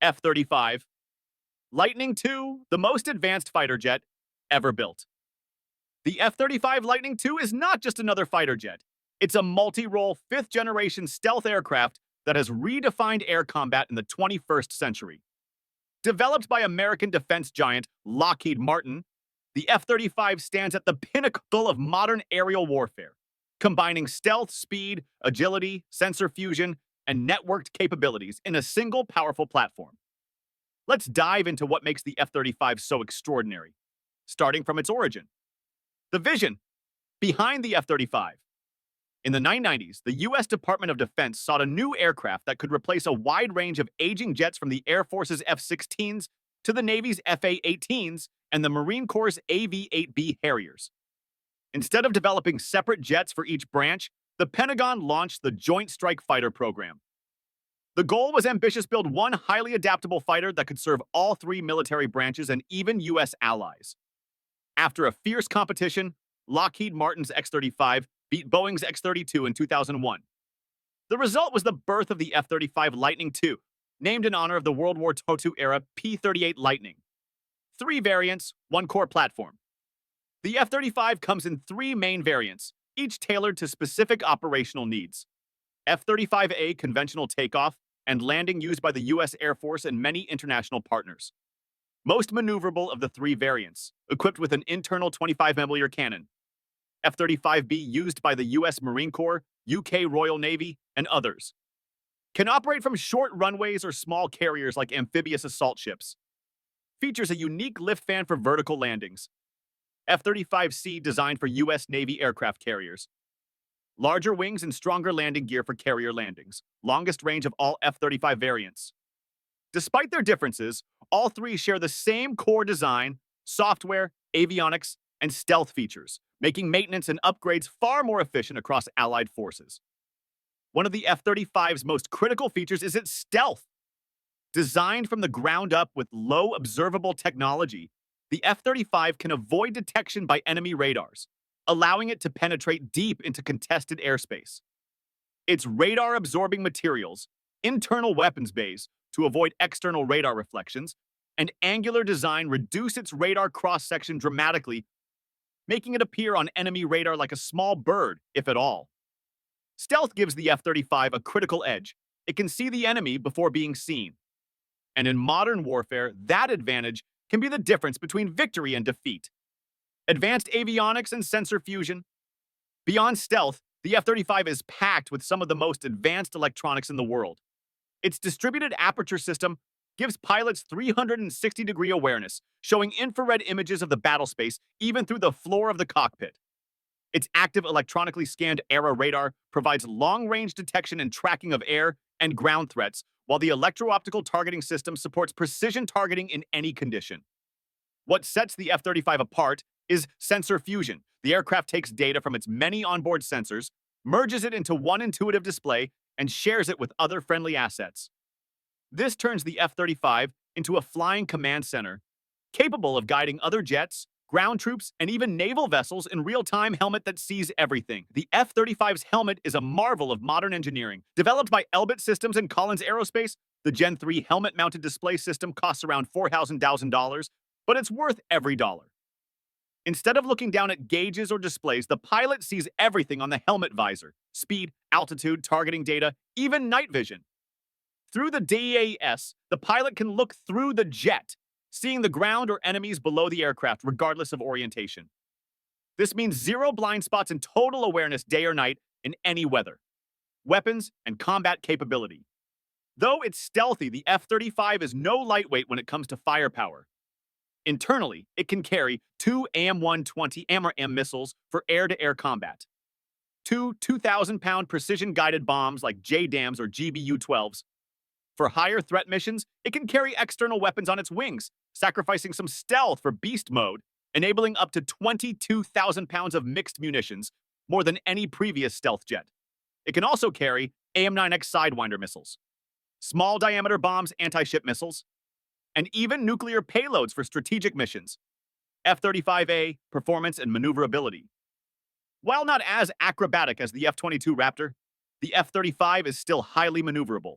F-35. Lightning II, the most advanced fighter jet ever built. The F-35 Lightning II is not just another fighter jet. It's a multi-role, fifth-generation stealth aircraft that has redefined air combat in the 21st century. Developed by American defense giant Lockheed Martin, the F-35 stands at the pinnacle of modern aerial warfare, combining stealth, speed, agility, sensor fusion, and networked capabilities in a single powerful platform. Let's dive into what makes the F-35 so extraordinary, starting from its origin. The vision behind the F-35. In the 1990s, the U.S. Department of Defense sought a new aircraft that could replace a wide range of aging jets from the Air Force's F-16s to the Navy's FA-18s and the Marine Corps' AV-8B Harriers. Instead of developing separate jets for each branch, the Pentagon launched the Joint Strike Fighter program. The goal was ambitious: build one highly adaptable fighter that could serve all three military branches and even U.S. allies. After a fierce competition, Lockheed Martin's X-35 beat Boeing's X-32 in 2001. The result was the birth of the F-35 Lightning II, named in honor of the World War II-era P-38 Lightning. 3 variants, 1 core platform. The F-35 comes in 3 main variants, each tailored to specific operational needs. F-35A conventional takeoff and landing used by the U.S. Air Force and many international partners. Most maneuverable of the 3 variants, equipped with an internal 25mm cannon. F-35B used by the U.S. Marine Corps, UK Royal Navy, and others. Can operate from short runways or small carriers like amphibious assault ships. Features a unique lift fan for vertical landings. F-35C designed for U.S. Navy aircraft carriers. Larger wings and stronger landing gear for carrier landings. Longest range of all F-35 variants. Despite their differences, all 3 share the same core design, software, avionics, and stealth features, making maintenance and upgrades far more efficient across allied forces. One of the F-35's most critical features is its stealth. Designed from the ground up with low observable technology, the F-35 can avoid detection by enemy radars, allowing it to penetrate deep into contested airspace. Its radar-absorbing materials, internal weapons bays to avoid external radar reflections, and angular design reduce its radar cross-section dramatically, making it appear on enemy radar like a small bird, if at all. Stealth gives the F-35 a critical edge. It can see the enemy before being seen. And in modern warfare, that advantage can be the difference between victory and defeat. Advanced avionics and sensor fusion. Beyond stealth, the F-35 is packed with some of the most advanced electronics in the world. Its distributed aperture system gives pilots 360-degree awareness, showing infrared images of the battlespace even through the floor of the cockpit. Its active electronically scanned ERA radar provides long-range detection and tracking of air and ground threats, while the electro-optical targeting system supports precision targeting in any condition. What sets the F-35 apart is sensor fusion. The aircraft takes data from its many onboard sensors, merges it into one intuitive display, and shares it with other friendly assets. This turns the F-35 into a flying command center, capable of guiding other jets, ground troops, and even naval vessels in real-time helmet that sees everything. The F-35's helmet is a marvel of modern engineering. Developed by Elbit Systems and Collins Aerospace, the Gen 3 helmet-mounted display system costs around $4,000, but it's worth every dollar. Instead of looking down at gauges or displays, the pilot sees everything on the helmet visor: speed, altitude, targeting data, even night vision. Through the DAS, the pilot can look through the jet, seeing the ground or enemies below the aircraft regardless of orientation. This means zero blind spots and total awareness day or night in any weather. Weapons and combat capability. Though it's stealthy, the F-35 is no lightweight when it comes to firepower. Internally, it can carry 2 AM-120 AMRAAM missiles for air-to-air combat, 2 2,000-pound precision-guided bombs like JDAMs or GBU-12s. For higher threat missions, it can carry external weapons on its wings, sacrificing some stealth for beast mode, enabling up to 22,000 pounds of mixed munitions, more than any previous stealth jet. It can also carry AIM-9X Sidewinder missiles, small-diameter bombs, anti-ship missiles, and even nuclear payloads for strategic missions. F-35A, performance and maneuverability. While not as acrobatic as the F-22 Raptor, the F-35 is still highly maneuverable.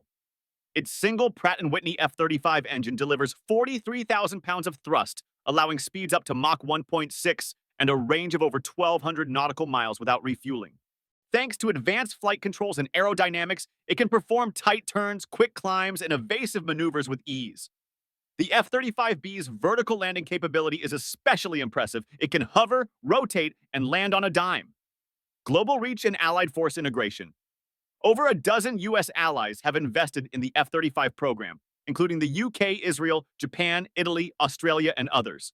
Its single Pratt & Whitney F-35 engine delivers 43,000 pounds of thrust, allowing speeds up to Mach 1.6 and a range of over 1,200 nautical miles without refueling. Thanks to advanced flight controls and aerodynamics, it can perform tight turns, quick climbs, and evasive maneuvers with ease. The F-35B's vertical landing capability is especially impressive. It can hover, rotate, and land on a dime. Global reach and allied force integration. Over a dozen U.S. allies have invested in the F-35 program, including the UK, Israel, Japan, Italy, Australia, and others.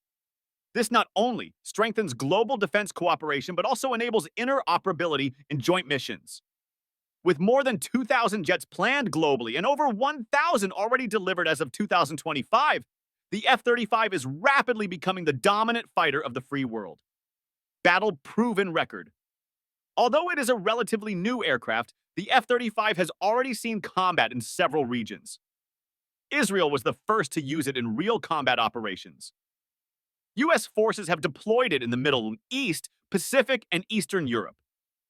This not only strengthens global defense cooperation, but also enables interoperability in joint missions. With more than 2,000 jets planned globally and over 1,000 already delivered as of 2025, the F-35 is rapidly becoming the dominant fighter of the free world. Battle-proven record. Although it is a relatively new aircraft, the F-35 has already seen combat in several regions. Israel was the first to use it in real combat operations. U.S. forces have deployed it in the Middle East, Pacific, and Eastern Europe.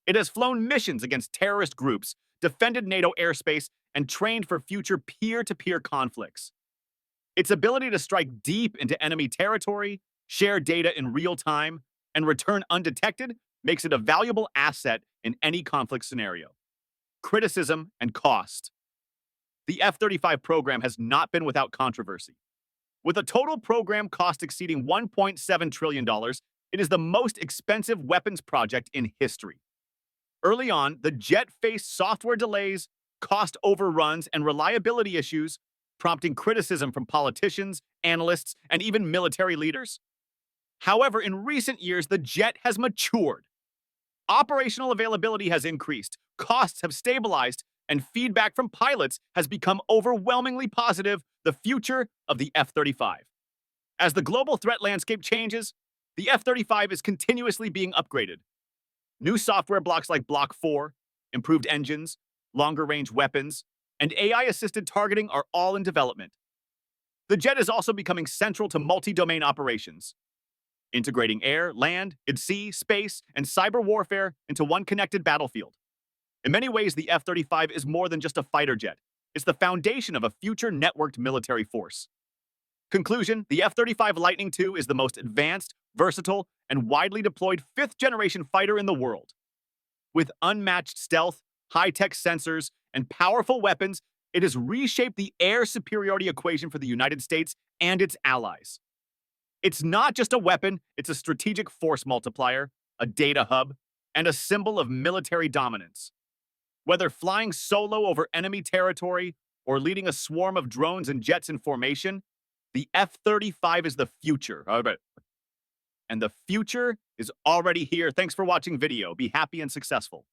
It has flown missions against terrorist groups, defended NATO airspace, and trained for future peer-to-peer conflicts. Its ability to strike deep into enemy territory, share data in real time, and return undetected makes it a valuable asset in any conflict scenario. Criticism and cost. The F-35 program has not been without controversy. With a total program cost exceeding $1.7 trillion, it is the most expensive weapons project in history. Early on, the jet faced software delays, cost overruns, and reliability issues, prompting criticism from politicians, analysts, and even military leaders. However, in recent years, the jet has matured. Operational availability has increased, costs have stabilized, and feedback from pilots has become overwhelmingly positive. The future of the F-35. As the global threat landscape changes, the F-35 is continuously being upgraded. New software blocks like Block 4, improved engines, longer-range weapons, and AI-assisted targeting are all in development. The jet is also becoming central to multi-domain operations, integrating air, land, at sea, space, and cyber warfare into one connected battlefield. In many ways, the F-35 is more than just a fighter jet. It's the foundation of a future networked military force. Conclusion, the F-35 Lightning II is the most advanced, versatile, and widely deployed fifth-generation fighter in the world. With unmatched stealth, high-tech sensors, and powerful weapons, it has reshaped the air superiority equation for the United States and its allies. It's not just a weapon, it's a strategic force multiplier, a data hub, and a symbol of military dominance. Whether flying solo over enemy territory or leading a swarm of drones and jets in formation, the F-35 is the future. And the future is already here. Thanks for watching video. Be happy and successful.